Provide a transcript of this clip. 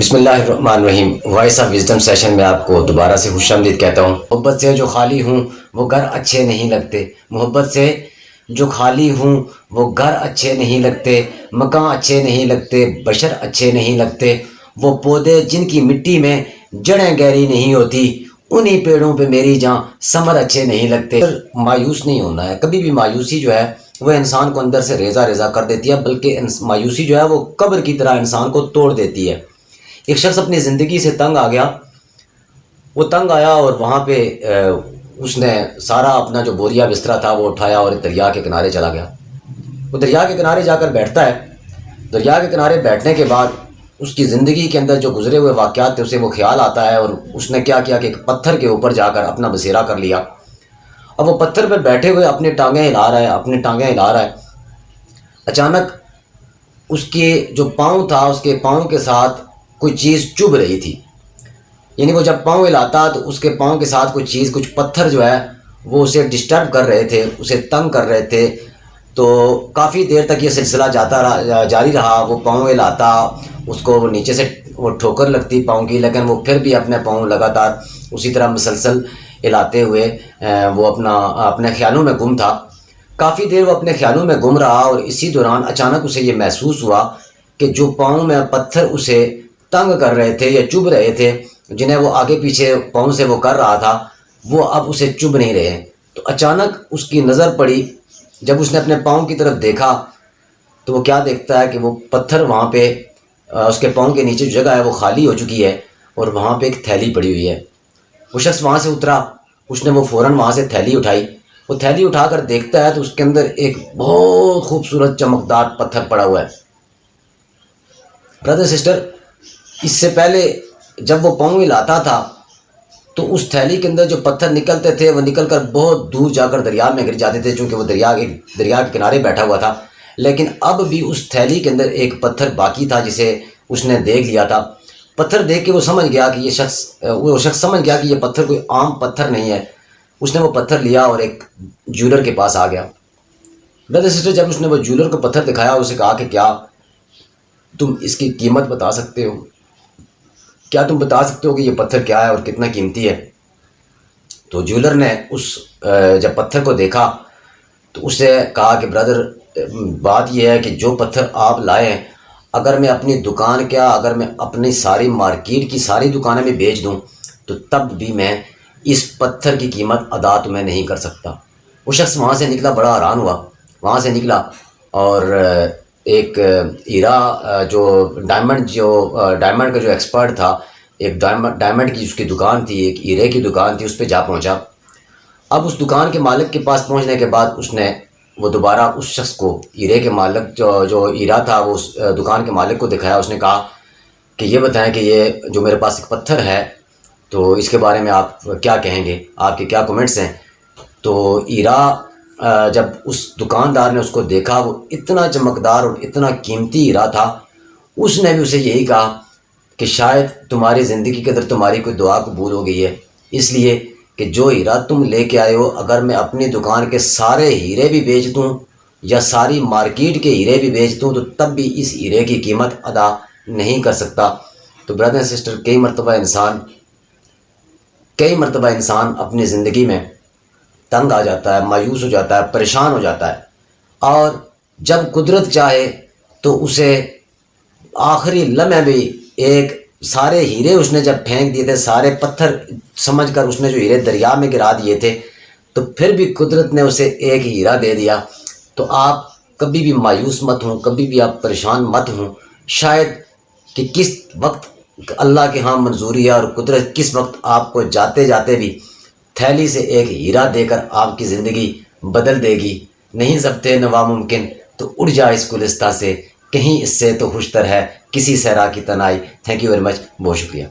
بسم اللہ الرحمن الرحیم۔ وائس آف وزڈم سیشن میں آپ کو دوبارہ سے خوش آمدید کہتا ہوں۔ محبت سے جو خالی ہوں وہ گھر اچھے نہیں لگتے، محبت سے جو خالی ہوں وہ گھر اچھے نہیں لگتے، مکان اچھے نہیں لگتے، بشر اچھے نہیں لگتے، وہ پودے جن کی مٹی میں جڑیں گہری نہیں ہوتی، انہی پیڑوں پہ میری جان ثمر اچھے نہیں لگتے۔ مایوس نہیں ہونا ہے کبھی بھی۔ مایوسی جو ہے وہ انسان کو اندر سے ریزہ ریزہ کر دیتی ہے، بلکہ مایوسی جو ہے وہ قبر کی طرح انسان کو توڑ دیتی ہے۔ ایک شخص اپنی زندگی سے تنگ آ گیا، وہ تنگ آیا اور وہاں پہ اس نے سارا اپنا جو بوریا بسترا تھا وہ اٹھایا اور دریا کے کنارے چلا گیا۔ وہ دریا کے کنارے جا کر بیٹھتا ہے۔ دریا کے کنارے بیٹھنے کے بعد اس کی زندگی کے اندر جو گزرے ہوئے واقعات تھے اسے وہ خیال آتا ہے، اور اس نے کیا کیا کہ ایک پتھر کے اوپر جا کر اپنا بسیرا کر لیا۔ اب وہ پتھر پہ بیٹھے ہوئے اپنی ٹانگیں ہلا رہا ہے، اچانک اس کے جو پاؤں تھا اس کے پاؤں کے ساتھ کوئی چیز چبھ رہی تھی، یعنی وہ جب پاؤں ہلاتا تو اس کے پاؤں کے ساتھ کچھ پتھر جو ہے وہ اسے ڈسٹرب کر رہے تھے، اسے تنگ کر رہے تھے۔ تو کافی دیر تک یہ سلسلہ جاری رہا۔ وہ پاؤں ہلاتا، اس کو وہ نیچے سے وہ ٹھوکر لگتی پاؤں کی، لیکن وہ پھر بھی اپنے پاؤں لگاتار اسی طرح مسلسل ہلاتے ہوئے وہ اپنے خیالوں میں گم تھا۔ کافی دیر وہ اپنے خیالوں میں گم رہا، اور اسی دوران اچانک اسے یہ محسوس ہوا کہ جو پاؤں میں پتھر اسے تنگ کر رہے تھے یا چبھ رہے تھے، جنہیں وہ آگے پیچھے پاؤں سے وہ کر رہا تھا، وہ اب اسے چبھ نہیں رہے۔ تو اچانک اس کی نظر پڑی، جب اس نے اپنے پاؤں کی طرف دیکھا تو وہ کیا دیکھتا ہے کہ وہ پتھر وہاں پہ اس کے پاؤں کے نیچے جو جگہ ہے وہ خالی ہو چکی ہے، اور وہاں پہ ایک تھیلی پڑی ہوئی ہے۔ وہ شخص وہاں سے اترا، اس نے وہ فوراً وہاں سے تھیلی اٹھائی۔ وہ تھیلی اٹھا کر دیکھتا ہے تو اس کے اندر ایک بہت خوبصورت چمکدار پتھر پڑا ہوا ہے۔ برادر سسٹر، اس سے پہلے جب وہ پاؤں ہلاتا تھا تو اس تھیلی کے اندر جو پتھر نکلتے تھے وہ نکل کر بہت دور جا کر دریا میں گر جاتے تھے، چونکہ وہ دریا کے کنارے بیٹھا ہوا تھا۔ لیکن اب بھی اس تھیلی کے اندر ایک پتھر باقی تھا جسے اس نے دیکھ لیا تھا۔ پتھر دیکھ کے وہ سمجھ گیا کہ وہ شخص سمجھ گیا کہ یہ پتھر کوئی عام پتھر نہیں ہے۔ اس نے وہ پتھر لیا اور ایک جیولر کے پاس آ گیا۔ برادر سسٹر، جب اس نے وہ جیولر کو پتھر دکھایا، اسے کہا کہ کیا تم اس کی قیمت بتا سکتے ہو؟ کیا تم بتا سکتے ہو کہ یہ پتھر کیا ہے اور کتنا قیمتی ہے؟ تو جیولر نے جب پتھر کو دیکھا تو اس سے کہا کہ برادر، بات یہ ہے کہ جو پتھر آپ لائے ہیں، اگر میں اپنی دکان اگر میں اپنی ساری مارکیٹ کی ساری دکانیں میں بیچ دوں تو تب بھی میں اس پتھر کی قیمت ادا تمہیں نہیں کر سکتا۔ وہ شخص وہاں سے نکلا، بڑا حیران ہوا۔ وہاں سے نکلا اور ایک ہیرا جو ڈائمنڈ کا جو ایکسپرٹ تھا، ایک ڈائمنڈ کی اس کی دکان تھی، ایک ہیرے کی دکان تھی، اس پہ جا پہنچا۔ اب اس دکان کے مالک کے پاس پہنچنے کے بعد اس نے وہ دوبارہ اس شخص کو، ہیرے کے مالک جو ہیرا تھا، وہ اس دکان کے مالک کو دکھایا۔ اس نے کہا کہ یہ بتائیں کہ یہ جو میرے پاس ایک پتھر ہے تو اس کے بارے میں آپ کیا کہیں گے، آپ کے کیا کمنٹس ہیں؟ تو ہیرا جب اس دکاندار نے اس کو دیکھا، وہ اتنا چمکدار اور اتنا قیمتی ہیرا تھا، اس نے بھی اسے یہی کہا کہ شاید تمہاری زندگی کے اندر تمہاری کوئی دعا قبول ہو گئی ہے، اس لیے کہ جو ہیرا تم لے کے آئے ہو، اگر میں اپنی دکان کے سارے ہیرے بھی بیچ دوں یا ساری مارکیٹ کے ہیرے بھی بیچ دوں تو تب بھی اس ہیرے کی قیمت ادا نہیں کر سکتا۔ تو برادر سسٹر، کئی مرتبہ انسان اپنی زندگی میں تنگ آ جاتا ہے، مایوس ہو جاتا ہے، پریشان ہو جاتا ہے، اور جب قدرت چاہے تو اسے آخری لمحے بھی ایک سارے ہیرے اس نے جب پھینک دیے تھے، سارے پتھر سمجھ کر اس نے جو ہیرے دریا میں گرا دیے تھے، تو پھر بھی قدرت نے اسے ایک ہیرا دے دیا۔ تو آپ کبھی بھی مایوس مت ہوں، کبھی بھی آپ پریشان مت ہوں۔ شاید کہ کس وقت اللہ کے ہاں منظوری ہے، اور قدرت کس وقت آپ کو جاتے جاتے بھی تھیلی سے ایک ہیرا دے کر آپ کی زندگی بدل دے گی۔ نہیں ضبط نوا ممکن تو اڑ جا اس گلستہ سے، کہیں اس سے تو خوشتر ہے کسی صحرا کی تنہائی۔ تھینک یو ویری مچ، بہت شکریہ۔